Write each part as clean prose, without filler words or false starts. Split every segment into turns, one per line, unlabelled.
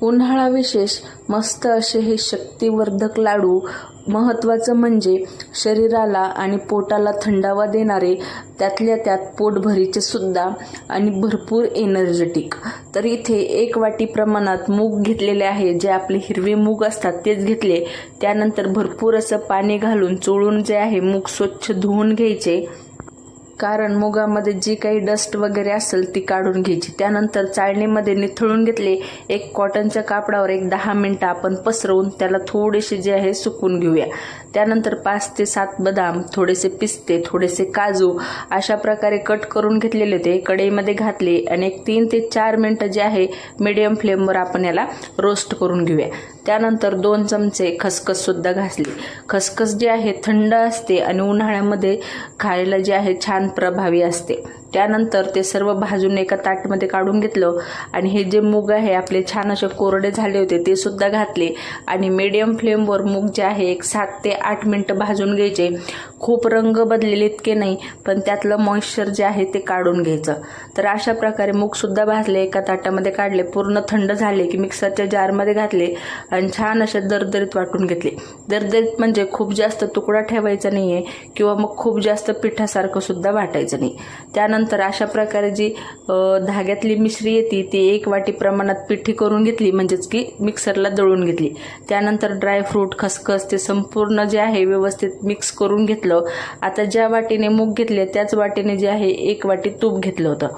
उन्हाळा विशेष मस्त असे हे शक्तिवर्धक लाडू, महत्त्वाचं म्हणजे शरीराला आणि पोटाला थंडावा देणारे, त्यातल्या त्यात पोटभरीचे सुद्धा आणि भरपूर एनर्जेटिक. तर इथे 1 वाटी प्रमाणात मूग घेतलेले आहे, जे आपले हिरवे मूग असतात तेच घेतले. त्यानंतर भरपूर असं पाणी घालून चोळून जे आहे मूग स्वच्छ धुवून घ्यायचे, कारण मुगामध्ये जी काही डस्ट वगैरे असेल ती काढून घ्यायची. त्यानंतर चाळणीमध्ये निथळून घेतले. एक कॉटनच्या कापडावर 10 मिनिटं आपण पसरवून त्याला थोडेसे जे आहे सुकून घेऊया. त्यानंतर 5 ते 7 बदाम, थोडेसे पिस्ते, थोडेसे काजू अशा प्रकारे कट करून घेतलेले होते, कढईमध्ये घातले आणि एक 3 ते 4 मिनिटं जे आहे मीडियम फ्लेमवर आपण याला रोस्ट करून घेऊया. त्यानंतर 2 चमचे खसखस सुद्धा घातली. खसखस जी आहे थंड असते आणि उन्हाळ्यामध्ये खायला जे आहे छान प्रभावी असते. त्यानंतर ते सर्व भाजून एका ताटमध्ये काढून घेतलं आणि हे जे मूग आहे आपले छान असे कोरडे झाले होते ते सुद्धा घातले आणि मीडियम फ्लेमवर मूग जे आहे एक 7 ते 8 मिनिटं भाजून घ्यायचे. खूप रंग बदलेले इतके नाही, पण त्यातलं मॉइश्चर जे आहे ते काढून घ्यायचं. तर अशा प्रकारे मूग सुद्धा भाजले, एका ताटामध्ये काढले, पूर्ण थंड झाले की मिक्सरच्या जारमध्ये घातले आणि छान असे दरदरीत वाटून घेतले. दरदरीत म्हणजे खूप जास्त तुकडा ठेवायचा नाहीये किंवा मग खूप जास्त पिठासारखं सुद्धा वाटायचं नाही. त्यानंतर अशा प्रकारे जी धाग्यातली मिश्री येते ती 1 वाटी प्रमाणात पिठी करून घेतली, म्हणजेच की मिक्सरला दळून घेतली. त्यानंतर ड्रायफ्रूट, खसखस ते संपूर्ण जे आहे व्यवस्थित मिक्स करून घेतलं. आता ज्या वाटीने मूग घेतले त्याच वाटीने जे आहे 1 वाटी तूप घेतलं होतं.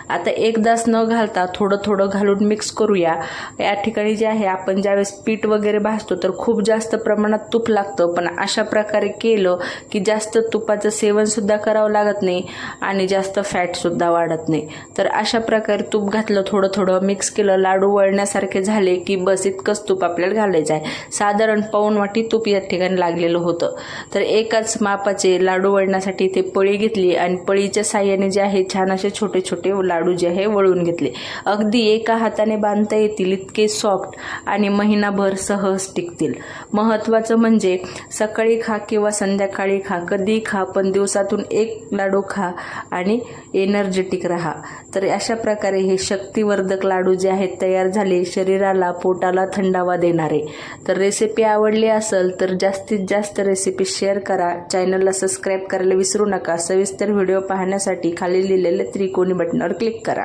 आता एकदाच न घालता थोडं थोडं घालून मिक्स करूया. या ठिकाणी जे आहे आपण ज्यावेळेस पीठ वगैरे भाजतो तर खूप जास्त प्रमाणात तूप लागतं, पण अशा प्रकारे केलं की जास्त तुपाचं सेवन सुद्धा करावं लागत नाही आणि जास्त फॅट सुद्धा वाढत नाही. तर अशा प्रकारे तूप घातलं, थोडं थोडं मिक्स केलं, लाडू वळण्यासारखे झाले की बस इतकंच तूप आपल्याला घालायचं आहे. साधारण पाऊण वाटी तूप या ठिकाणी लागलेलं होतं. तर एकाच मापाचे लाडू वळण्यासाठी ते पळी घेतली आणि पळीच्या साह्याने जे आहे छान असे छोटे छोटे लाडू जे आहे वळून घेतले. अगदी एका हाताने बांधता येतील इतके सॉफ्ट आणि महिनाभर सहज टिकतील. महत्त्वाचं म्हणजे सकाळी खा किंवा संध्याकाळी खा, कधी खा, पण दिवसातून 1 लाडू खा आणि एनर्जेटिक राहा. तर अशा प्रकारे हे शक्तिवर्धक लाडू जे आहेत तयार झाले, शरीराला पोटाला थंडावा देणारे. तर रेसिपी आवडली असेल तर जास्तीत जास्त रेसिपी शेअर करा. चॅनलला सबस्क्राईब करायला विसरू नका. सविस्तर व्हिडिओ पाहण्यासाठी खाली लिहिलेल्या त्रिकोणी बटनावर क्लिक करा.